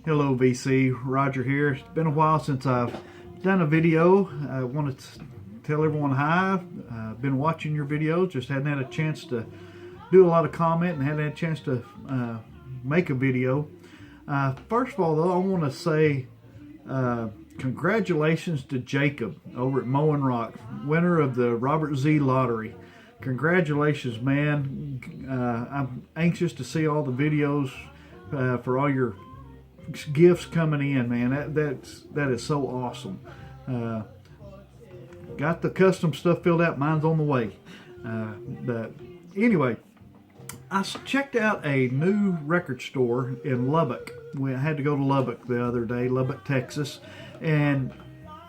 Hello VC, Roger here. It's been a while since I've done a video. I wanted to tell everyone hi. I've been watching your videos, just hadn't had a chance to do a lot of comment and hadn't had a chance to make a video. First of all though, I want to say congratulations to Jacob over at Mowing Rock, winner of the Robert Z Lottery. Congratulations, man. I'm anxious to see all the videos for all your gifts coming in, man. That is so awesome. Got the custom stuff filled out. Mine's on the way. But anyway, I checked out a new record store in Lubbock. I had to go to Lubbock the other day, Lubbock, Texas, and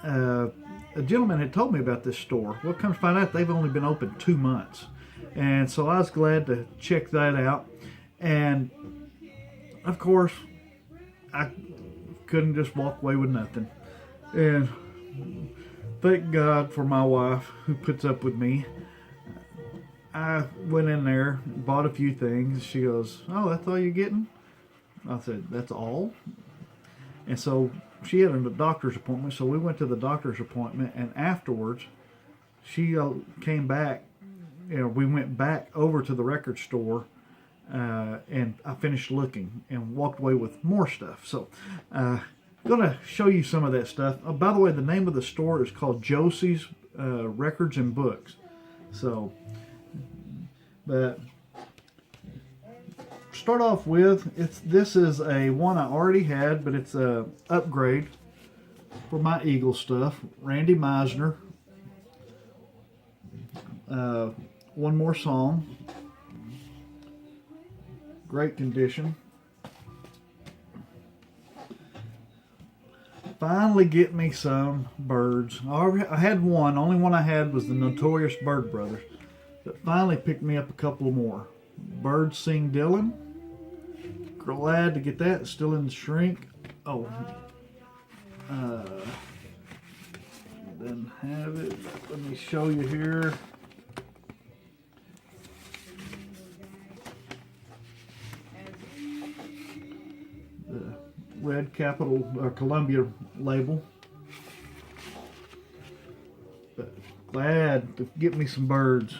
a gentleman had told me about this store. Well, come to find out, they've only been open 2 months, and so I was glad to check that out. And of course, I couldn't just walk away with nothing. And thank God for my wife who puts up with me. I went in there, bought a few things. She goes, "Oh, that's all you're getting?" I said, "That's all." And so she had a doctor's appointment, so we went to the doctor's appointment, and afterwards she came back. We went back over to the record store, and I finished looking and walked away with more stuff. So I'm going to show you some of that stuff. Oh, by the way, the name of the store is called Josie's Records and Books. So, but start off with, this is a one I already had, but it's a upgrade for my Eagle stuff. Randy Meisner, One More Song, great condition. Finally get me some Byrds. I had one. Only one I had was the Notorious Byrd Brothers, but finally picked me up a couple more. Byrds Sing Dylan. Glad to get that. Still in the shrink. Oh, then have it. Let me show you here. Red Capital or Columbia label. But glad to get me some Byrds.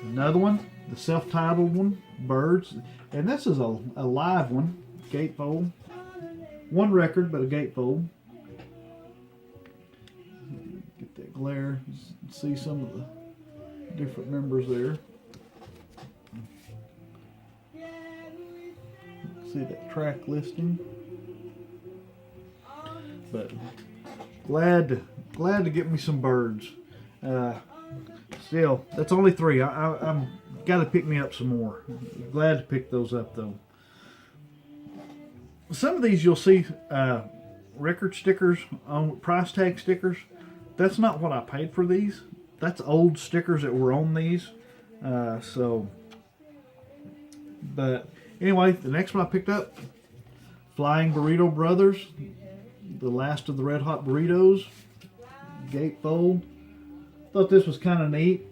Another one, the self-titled one, Byrds, and this is a live one, gatefold. One record, but a gatefold. Get that glare, see some of the different members there. See that track listing, but glad to get me some Byrds. Still, that's only 3. I'm got to pick me up some more. Glad to pick those up though. Some of these you'll see record stickers on price tag stickers. That's not what I paid for these. That's old stickers that were on these. But anyway, the next one I picked up, Flying Burrito Brothers, the last of the Red Hot Burritos, gatefold. Thought this was kind of neat.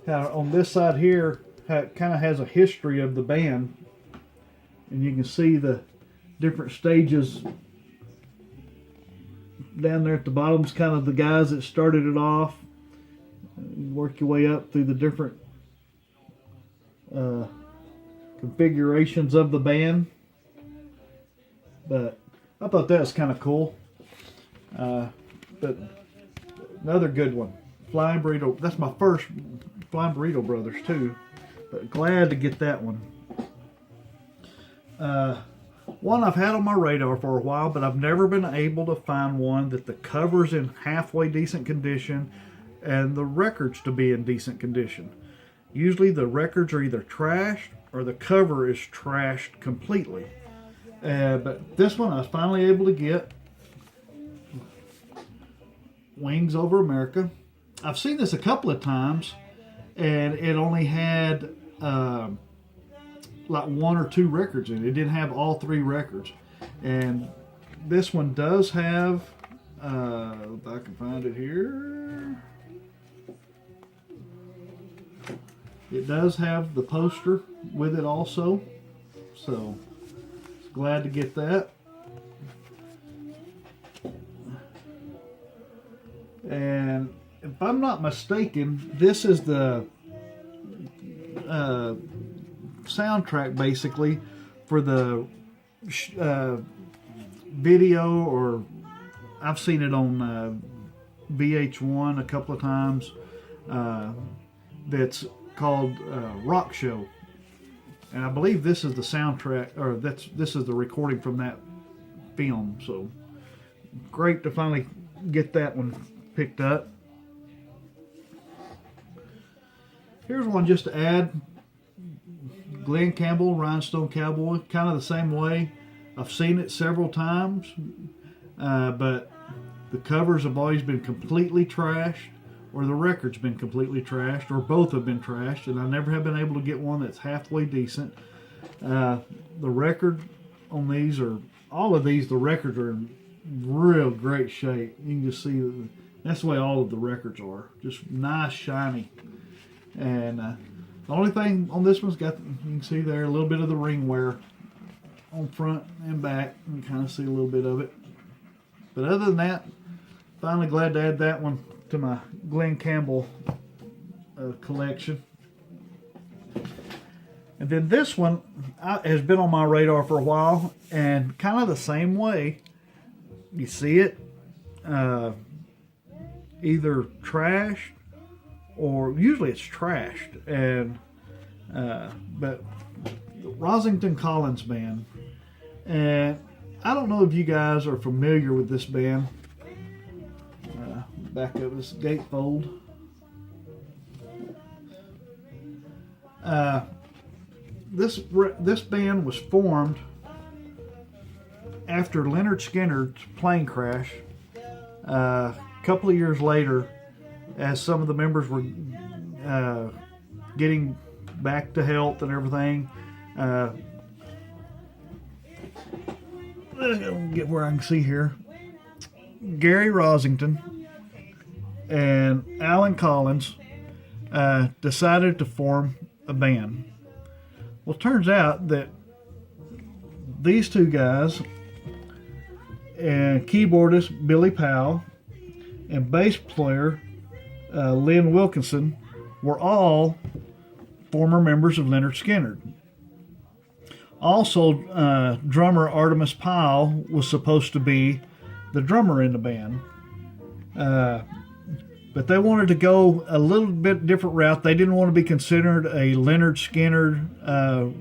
How on this side here, how it kind of has a history of the band, and you can see the different stages down there at the bottom. Is kind of the guys that started it off. You work your way up through the different configurations of the band, but I thought that was kind of cool. But another good one, Flying Burrito. That's my first Flying Burrito Brothers too, but glad to get that one. One I've had on my radar for a while, but I've never been able to find one that the cover's in halfway decent condition and the records to be in decent condition. Usually the records are either trashed or the cover is trashed completely. But this one I was finally able to get. Wings Over America. I've seen this a couple of times, and it only had like 1 or 2 records in it. It didn't have all 3 records. And this one does have, if I can find it here, it does have the poster with it also. So Glad to get that. And if I'm not mistaken, this is the soundtrack basically for the video, or I've seen it on VH1 a couple of times. That's called Rock Show, and I believe this is the soundtrack, or this is the recording from that film. So great to finally get that one picked up. Here's one just to add. Glen Campbell, Rhinestone Cowboy, kind of the same way. I've seen it several times, but the covers have always been completely trashed, or the record's been completely trashed, or both have been trashed, and I never have been able to get one that's halfway decent. The record on these, or all of these, the records are in real great shape. You can just see that's the way all of the records are, just nice, shiny. And the only thing on this one's got, you can see there a little bit of the ring wear on front and back. You can kind of see a little bit of it. But other than that, finally glad to add that one to my Glen Campbell collection. And then this one has been on my radar for a while, and kind of the same way. You see it either trashed, or usually it's trashed, and but Rossington Collins Band, and I don't know if you guys are familiar with this band. Back up this gatefold. This band was formed after Lynyrd Skynyrd's plane crash. A couple of years later, as some of the members were getting back to health and everything. Let me get where I can see here. Gary Rossington and Alan Collins decided to form a band. Well, it turns out that these two guys, and keyboardist Billy Powell and bass player Lynn Wilkinson, were all former members of Lynyrd Skynyrd. Also, drummer Artemis Pyle was supposed to be the drummer in the band. But they wanted to go a little bit different route. They didn't want to be considered a Lynyrd Skynyrd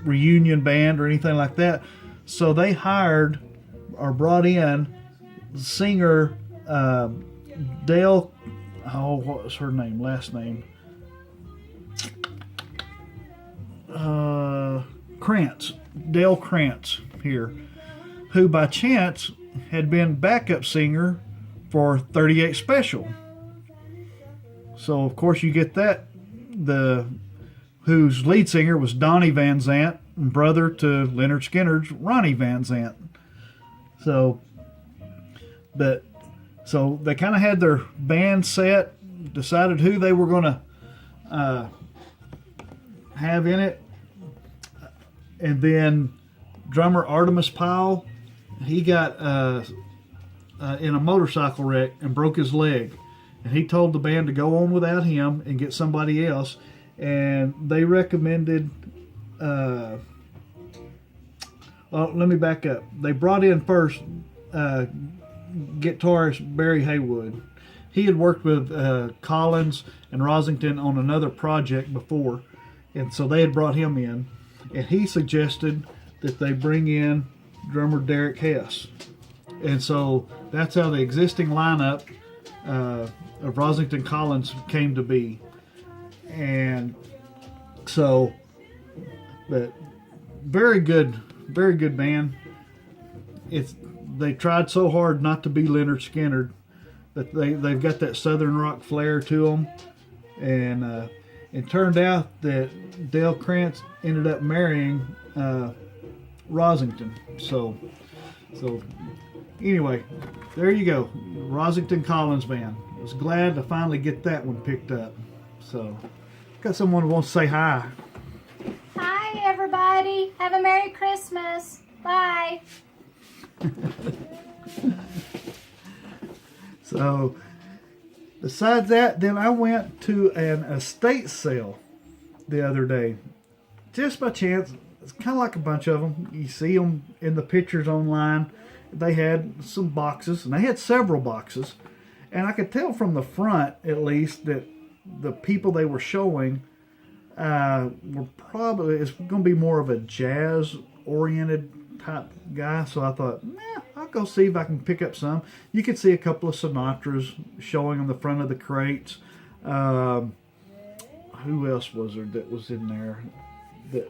reunion band or anything like that. So they hired or brought in singer Dale, what was her name, last name? Krantz, Dale Krantz here, who by chance had been backup singer for 38 Special. So of course you get that, whose lead singer was Donnie Van Zant, brother to Lynyrd Skynyrd's Ronnie Van Zant. So they kind of had their band set, decided who they were going to have in it, and then drummer Artemis Pyle, he got in a motorcycle wreck and broke his leg, and he told the band to go on without him and get somebody else, and they recommended well, let me back up. They brought in first guitarist Barry Haywood. He had worked with Collins and Rossington on another project before, and so they had brought him in, and he suggested that they bring in drummer Derek Hess. And so that's how the existing lineup of Rossington Collins came to be. And so, but very good band. They tried so hard not to be Lynyrd Skynyrd, but they've got that southern rock flair to them. And it turned out that Dale Krantz ended up marrying Rossington. So anyway, there you go, Rossington Collins Band. I was glad to finally get that one picked up. So got someone who wants to say hi. Hi everybody. everybody. Have a Merry Christmas. Bye. So, besides that, then I went to an estate sale the other day. Just by chance. It's kind of like a bunch of them. You see them in the pictures online. They had some boxes, and they had several boxes. And I could tell from the front, at least, that the people they were showing were probably, it's going to be more of a jazz-oriented type guy. So I thought, I'll go see if I can pick up some. You could see a couple of Sinatras showing on the front of the crates. Who else was there that was in there? I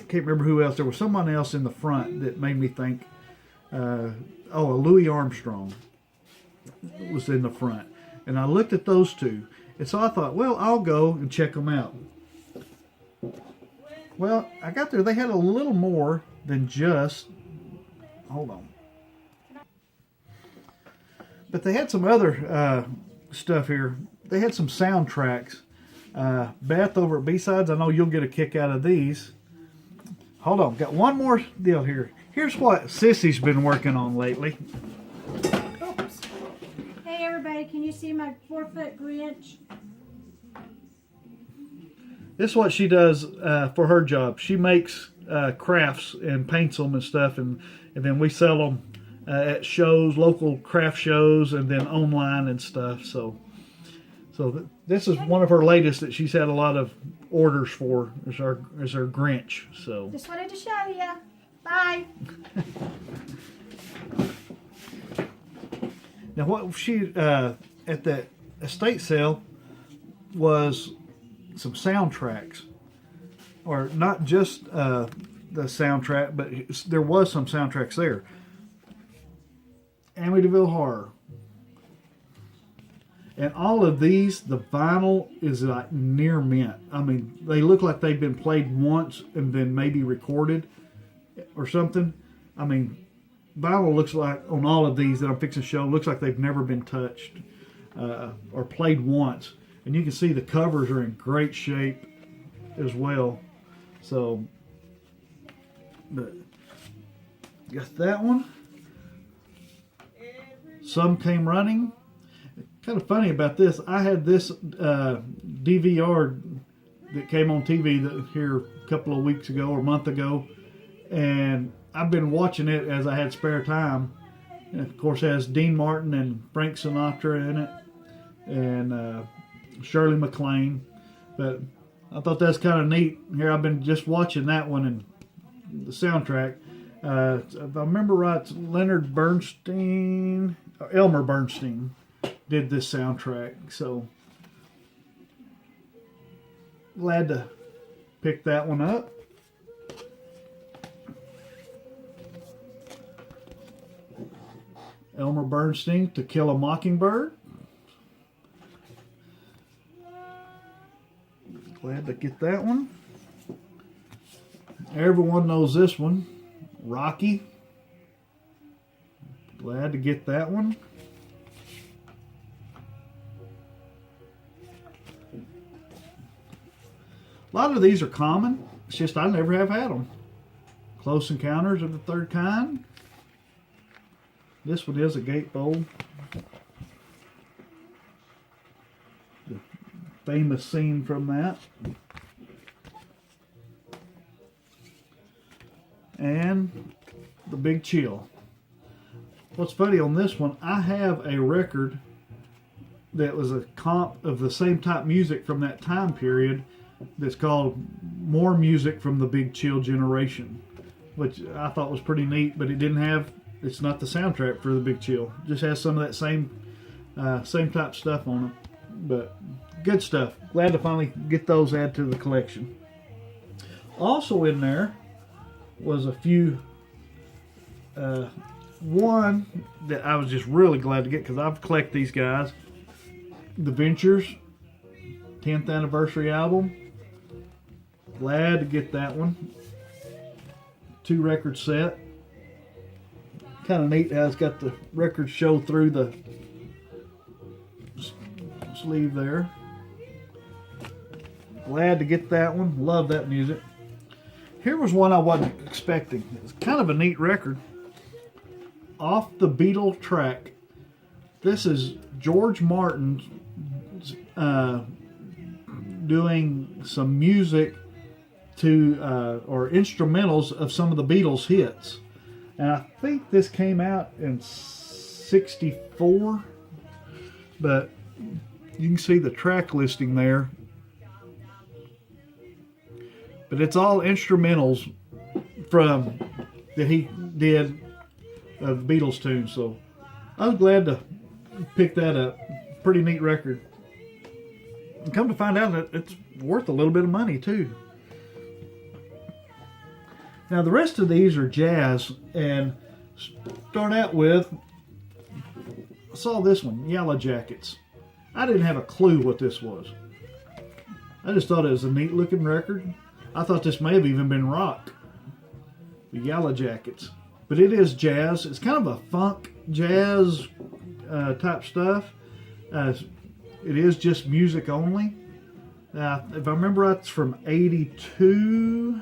can't remember who else. There was someone else in the front that made me think, Louis Armstrong was in the front. And I looked at those two. And so I thought, well, I'll go and check them out. Well, I got there. They had a little more than just, hold on. But they had some other stuff here. They had some soundtracks. Beth over at B-Sides, I know you'll get a kick out of these. Hold on, got one more deal here. Here's what Sissy's been working on lately. Oops. Hey everybody, can you see my 4-foot Grinch? This is what she does for her job. She makes crafts and paints them and stuff, and then we sell them at shows, local craft shows, and then online and stuff. So this is one of her latest that she's had a lot of orders for. Is her Grinch. So just wanted to show you. Bye. Now what she at the estate sale was some soundtracks, or not just the soundtrack, but there was some soundtracks there. Amityville Horror. And all of these, the vinyl is like near mint. I mean, they look like they've been played once and then maybe recorded or something. I mean, vinyl looks like, on all of these that I'm fixing to show, looks like they've never been touched or played once. And you can see the covers are in great shape as well. So, but got that one. Some Came Running. Kind of funny about this, I had this DVR that came on TV here a couple of weeks ago or a month ago, and I've been watching it as I had spare time. And of course, it has Dean Martin and Frank Sinatra in it, and Shirley MacLaine. But I thought that's kind of neat. Here I've been just watching that one and the soundtrack. If I remember right, Elmer Bernstein did this soundtrack, so glad to pick that one up. Elmer Bernstein, To Kill a Mockingbird. Glad to get that one. Everyone knows this one, Rocky. Glad to get that one. A lot of these are common. It's just I never have had them. Close Encounters of the Third Kind. This one is a gatefold. The famous scene from that. And The Big Chill. What's funny on this one, I have a record that was a comp of the same type music from that time period that's called More Music from the Big Chill Generation, which I thought was pretty neat, but it's not the soundtrack for the Big Chill. It just has some of that same type stuff on it. But good stuff. Glad to finally get those added to the collection. Also in there was a few, one that I was just really glad to get because I've collected these guys. The Ventures 10th anniversary album. Glad to get that one. 2-record set. Kind of neat how it's got the records show through the sleeve there. Glad to get that one. Love that music. Here was one I wasn't expecting. It's kind of a neat record. Off the Beatle track. This is George Martin doing some music to or instrumentals of some of the Beatles hits. And I think this came out in '64, but you can see the track listing there. But it's all instrumentals from that he did of Beatles tunes. So I was glad to pick that up. Pretty neat record. And come to find out that it's worth a little bit of money too. Now the rest of these are jazz, and start out with, I saw this one, Yellow Jackets. I didn't have a clue what this was. I just thought it was a neat looking record. I thought this may have even been rock. The Yellow Jackets. But it is jazz. It's kind of a funk jazz type stuff. It is just music only. If I remember right, it's from 82,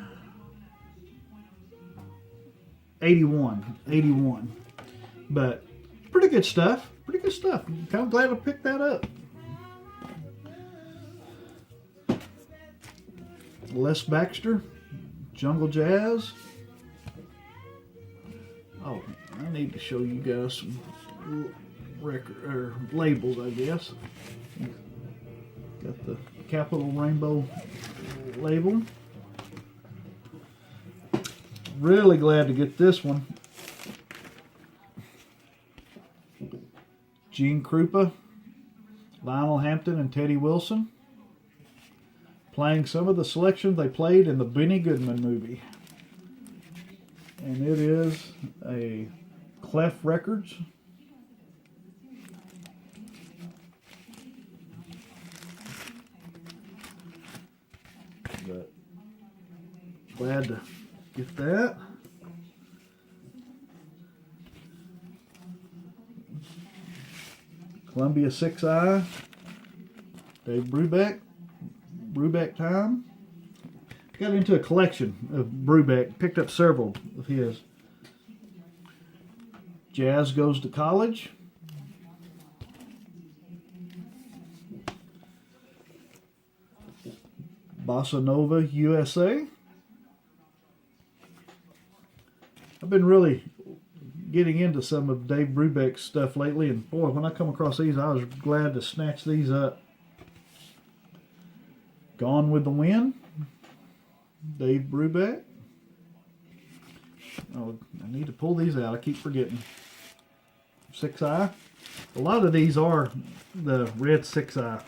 81. But pretty good stuff. Pretty good stuff. I'm kind of glad I picked that up. Les Baxter, Jungle Jazz. Oh, I need to show you guys some record or labels, I guess. Got the Capital Rainbow label. Really glad to get this one. Gene Krupa, Lionel Hampton, and Teddy Wilson, playing some of the selections they played in the Benny Goodman movie. And it is a Clef Records. But glad to get that. Columbia 6i, Dave Brubeck, Brubeck Time. Got into a collection of Brubeck, picked up several of his. Jazz Goes to College. Bossa Nova USA. I've been really getting into some of Dave Brubeck's stuff lately, and boy, when I come across these, I was glad to snatch these up. Gone with the Wind, Dave Brubeck. Oh, I need to pull these out. I keep forgetting. 6i. A lot of these are the red 6i,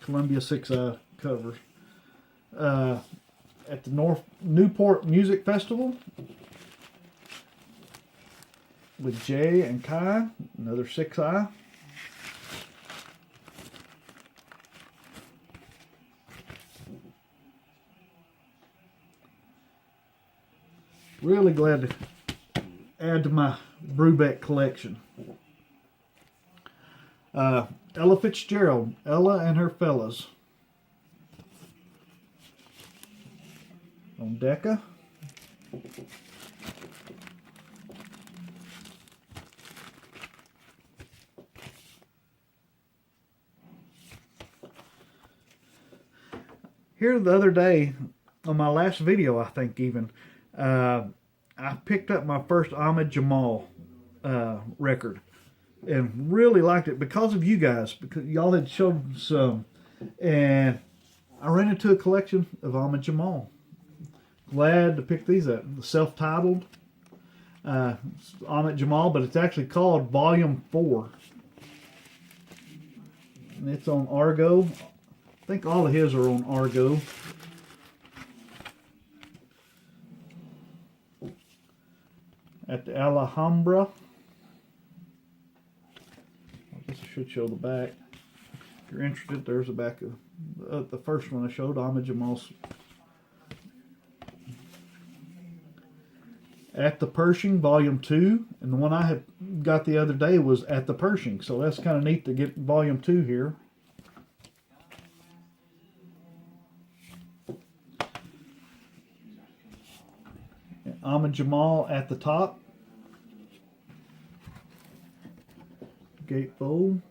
Columbia 6i covers. At the Newport Music Festival with Jay and Kai, another 6i. Really glad to add to my Brubeck collection. Ella Fitzgerald, Ella and Her Fellas. On Decca. Here the other day, on my last video, I think even, I picked up my first Ahmad Jamal record and really liked it because of you guys, because y'all had showed some, and I ran into a collection of Ahmad Jamal. Glad to pick these up. The self-titled Ahmad Jamal, but it's actually called Volume 4. And it's on Argo. I think all of his are on Argo. At the Alhambra. I guess I should show the back. If you're interested, there's the back of the first one I showed, Ahmad Jamal's. At the Pershing, Volume 2. And the one I had got the other day was At the Pershing. So that's kind of neat to get Volume 2 here. Ahmad Jamal at the top. Gatefold.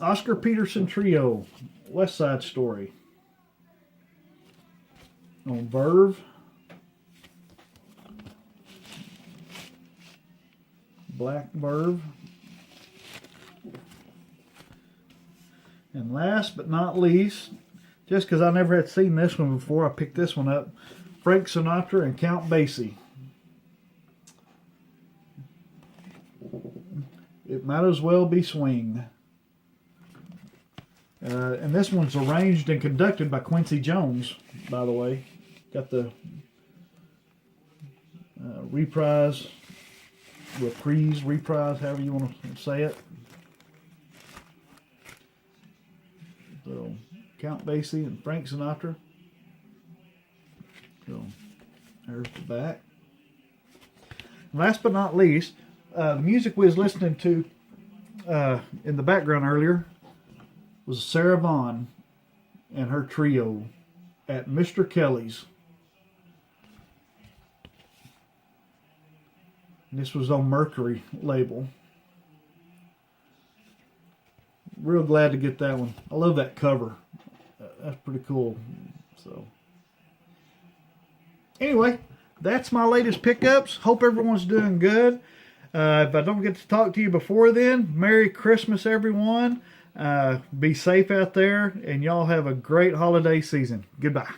Oscar Peterson Trio, West Side Story. On Verve. Black Verve. And last but not least, just because I never had seen this one before, I picked this one up. Frank Sinatra and Count Basie. It might as well be swing. And this one's arranged and conducted by Quincy Jones, by the way. Got the reprise, however you want to say it. So, Count Basie and Frank Sinatra. So, there's the back. Last but not least, the music we was listening to in the background earlier was Sarah Vaughan and her trio at Mr. Kelly's. And this was on Mercury label. Real glad to get that one. I love that cover. That's pretty cool. So, anyway, that's my latest pickups. Hope everyone's doing good. If I don't get to talk to you before then, Merry Christmas, everyone. Be safe out there, and y'all have a great holiday season. Goodbye.